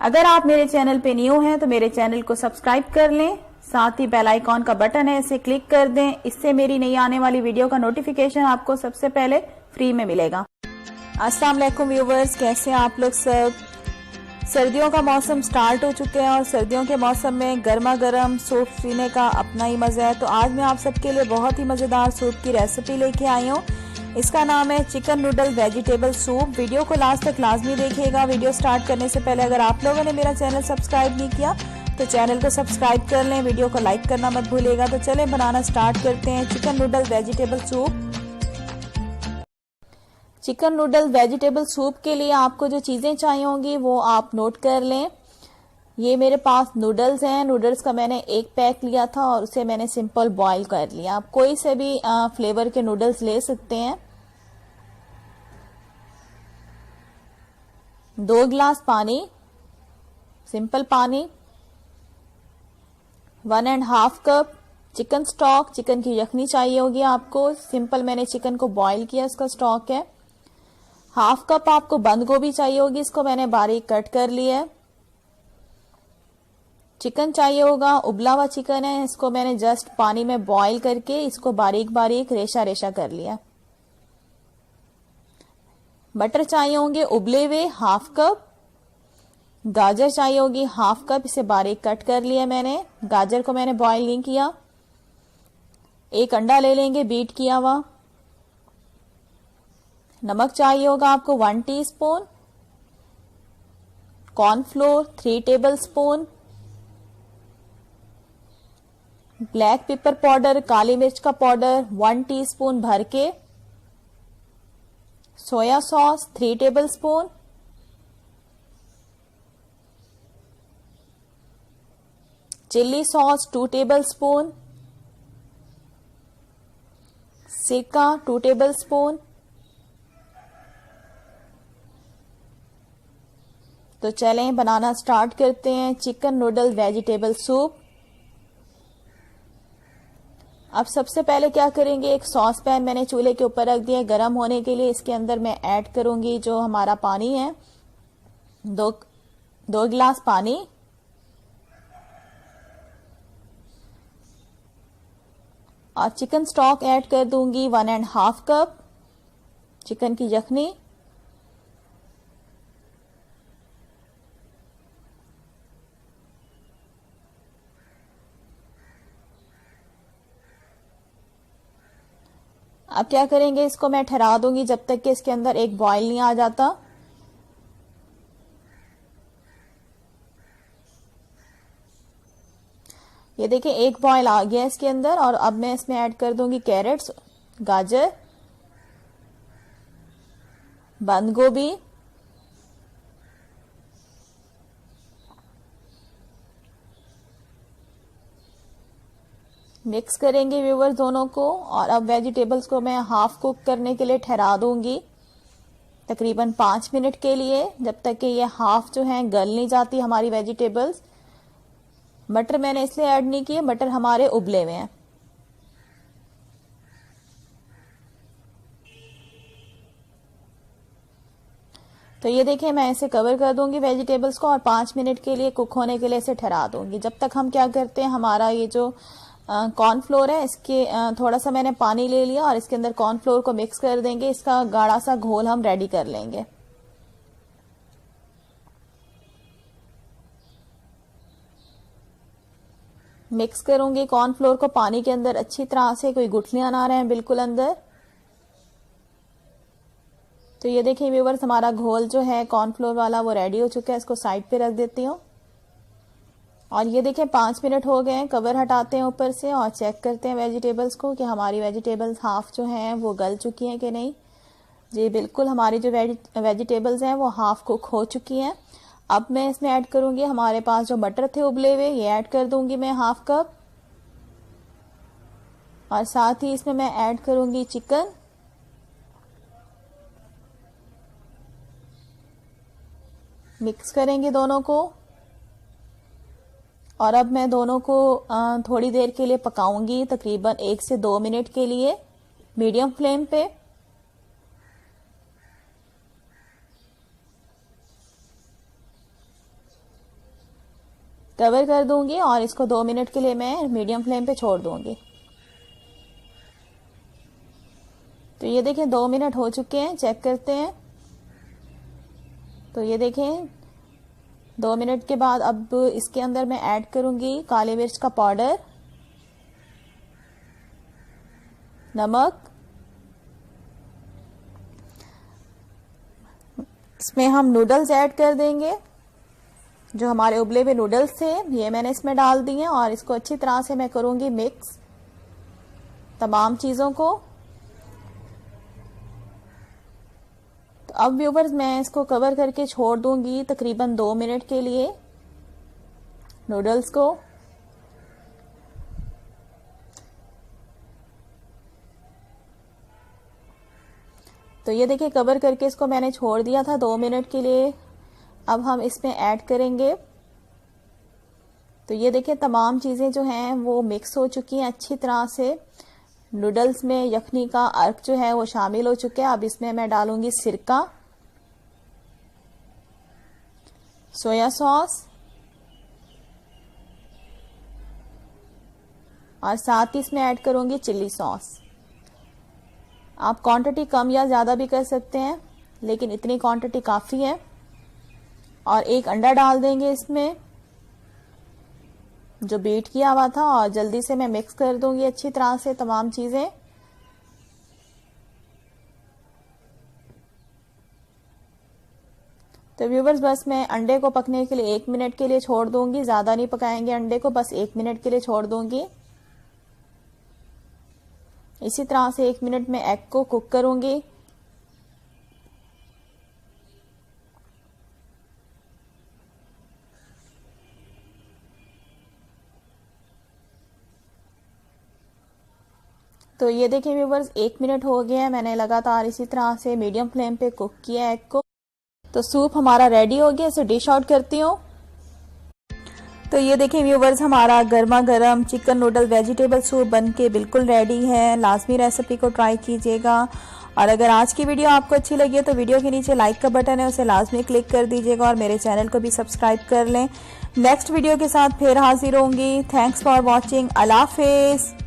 अगर आप मेरे चैनल पे न्यू हैं तो मेरे चैनल को सब्सक्राइब कर लें, साथ ही बेल आइकॉन का बटन है इसे क्लिक कर दें। इससे मेरी नई आने वाली वीडियो का नोटिफिकेशन आपको सबसे पहले फ्री में मिलेगा। अस्सलाम वालेकुम व्यूवर्स, कैसे हैं आप लोग सब। सर्दियों का मौसम स्टार्ट हो चुके हैं और सर्दियों के मौसम में गर्मा गर्म सूप पीने का अपना ही मज़ा है। तो आज मैं आप सबके लिए बहुत ही मज़ेदार सूप की रेसिपी लेके आई हूँ। इसका नाम है chicken noodle vegetable soup. Video को लास्ट तक लाजमी देखिएगा। वीडियो स्टार्ट करने से पहले अगर आप लोगों ने मेरा चैनल सब्सक्राइब नहीं किया तो चैनल को सब्सक्राइब कर लें, वीडियो को लाइक करना मत भूलिएगा। तो चलें बनाना स्टार्ट करते हैं chicken noodle vegetable soup. Chicken noodle vegetable soup के लिए आपको जो चीज़ें चाहिए होंगी वो आप नोट कर लें। ये मेरे पास नूडल्स हैं। नूडल्स का मैंने एक पैक लिया था और उसे मैंने सिंपल बॉईल कर लिया। आप कोई से भी फ्लेवर के नूडल्स ले सकते हैं। 2 गिलास पानी, सिंपल पानी। 1.5 कप चिकन स्टॉक, चिकन की यखनी चाहिए होगी आपको। सिंपल मैंने चिकन को बॉईल किया, इसका स्टॉक है। 1/2 कप आपको बंद गोभी चाहिए होगी, इसको मैंने बारीक कट कर लिया है। चिकन चाहिए होगा, उबला हुआ चिकन है, इसको मैंने जस्ट पानी में बॉईल करके इसको बारीक बारीक रेशा रेशा कर लिया। मटर चाहिए होंगे उबले हुए 1/2 कप। गाजर चाहिए होगी 1/2 कप, इसे बारीक कट कर लिया मैंने। गाजर को मैंने बॉईल नहीं किया। 1 अंडा ले लेंगे बीट किया हुआ। नमक चाहिए होगा आपको 1 teaspoon. Cornflour 3 tablespoon. Black pepper powder, काली मिर्च का पाउडर 1 टीस्पून भर के। Soya sauce 3 tablespoon. Chilli sauce 2 tablespoon. सिरका 2 टेबलस्पून। तो चलें बनाना स्टार्ट करते हैं चिकन नूडल वेजिटेबल सूप। अब सबसे पहले क्या करेंगे, एक सॉस पैन मैंने चूल्हे के ऊपर रख दिया गर्म होने के लिए। इसके अंदर मैं ऐड करूंगी जो हमारा पानी है, 2 गिलास पानी। और चिकन स्टॉक ऐड कर दूंगी 1.5 कप। चिकन की यखनी, अब क्या करेंगे, इसको मैं ठहरा दूंगी जब तक कि इसके अंदर एक बॉईल नहीं आ जाता। ये देखिए एक बॉईल आ गया इसके अंदर। और अब मैं इसमें ऐड कर दूंगी कैरेट्स, गाजर, बंद गोभी, मिक्स करेंगे व्यूअर्स दोनों को। और अब वेजिटेबल्स को मैं हाफ कुक करने के लिए ठहरा दूंगी तकरीबन 5 मिनट के लिए, जब तक कि ये हाफ जो है गल नहीं जाती हमारी वेजिटेबल्स। मटर मैंने इसलिए ऐड नहीं किए, मटर हमारे उबले हुए हैं। तो ये देखिए मैं इसे कवर कर दूंगी वेजिटेबल्स को और 5 मिनट के लिए कुक होने के लिए इसे ठहरा दूंगी। जब तक हम क्या करते हैं, हमारा ये जो कॉर्नफ्लोर है इसके थोड़ा सा मैंने पानी ले लिया और इसके अंदर कॉर्नफ्लोर को मिक्स कर देंगे। इसका गाढ़ा सा घोल हम रेडी कर लेंगे। मिक्स करूंगी कॉर्नफ्लोर को पानी के अंदर अच्छी तरह से, कोई गुठलियां ना रहे बिल्कुल अंदर। तो ये देखिए व्यूअर्स हमारा घोल जो है कॉर्नफ्लोर वाला वो रेडी हो चुका है। इसको साइड पे रख देती हूँ। और ये देखिए 5 मिनट हो गए हैं। कवर हटाते हैं ऊपर से और चेक करते हैं वेजिटेबल्स को कि हमारी वेजिटेबल्स हाफ जो हैं वो गल चुकी हैं कि नहीं। जी बिल्कुल, हमारी जो वेजिटेबल्स हैं वो हाफ कुक हो चुकी हैं। अब मैं इसमें ऐड करूंगी हमारे पास जो मटर थे उबले हुए, ये ऐड कर दूंगी मैं 1/2 कप। और साथ ही इसमें मैं ऐड करूंगी चिकन। मिक्स करेंगे दोनों को। और अब मैं दोनों को थोड़ी देर के लिए पकाऊंगी, तकरीबन 1 से 2 मिनट के लिए मीडियम फ्लेम पे। कवर कर दूंगी और इसको 2 मिनट के लिए मैं मीडियम फ्लेम पे छोड़ दूंगी। तो ये देखें 2 मिनट हो चुके हैं, चेक करते हैं। तो ये देखें 2 मिनट के बाद अब इसके अंदर मैं ऐड करूंगी काली मिर्च का पाउडर, नमक, इसमें हम नूडल्स ऐड कर देंगे। जो हमारे उबले हुए नूडल्स थे ये मैंने इसमें डाल दिए और इसको अच्छी तरह से मैं करूंगी मिक्स तमाम चीज़ों को। तो अब व्यूवर्स मैं इसको कवर करके छोड़ दूंगी तकरीबन 2 मिनट के लिए नूडल्स को। तो ये देखिए कवर करके इसको मैंने छोड़ दिया था 2 मिनट के लिए। अब हम इसमें ऐड करेंगे। तो ये देखिए तमाम चीज़ें जो हैं वो मिक्स हो चुकी हैं अच्छी तरह से। नूडल्स में यखनी का अर्क जो है वो शामिल हो चुके हैं। अब इसमें मैं डालूंगी सिरका, सोया सॉस और साथ ही इसमें ऐड करूंगी चिल्ली सॉस। आप क्वांटिटी कम या ज़्यादा भी कर सकते हैं, लेकिन इतनी क्वांटिटी काफ़ी है। और एक अंडा डाल देंगे इसमें जो बीट किया हुआ था और जल्दी से मैं मिक्स कर दूंगी अच्छी तरह से तमाम चीज़ें। तो व्यूवर्स बस मैं अंडे को पकने के लिए 1 मिनट के लिए छोड़ दूंगी, ज़्यादा नहीं पकाएंगे अंडे को, बस 1 मिनट के लिए छोड़ दूंगी। इसी तरह से 1 मिनट में एग को कुक करूंगी। तो ये देखिए व्यूवर्स 1 मिनट हो गया है, मैंने लगातार इसी तरह से मीडियम फ्लेम पे कुक किया एग को। तो सूप हमारा रेडी हो गया, इसे डिश आउट करती हूँ। तो ये देखिए व्यूवर्स हमारा गर्मा गर्म चिकन नूडल वेजिटेबल सूप बनके बिल्कुल रेडी है। लाजमी रेसिपी को ट्राई कीजिएगा। और अगर आज की वीडियो आपको अच्छी लगी है तो वीडियो के नीचे लाइक का बटन है, उसे लाजमी क्लिक कर दीजिएगा और मेरे चैनल को भी सब्सक्राइब कर लें। नेक्स्ट वीडियो के साथ फिर हाजिर होंगी। Thanks for watching. अल्लाह हाफिज़।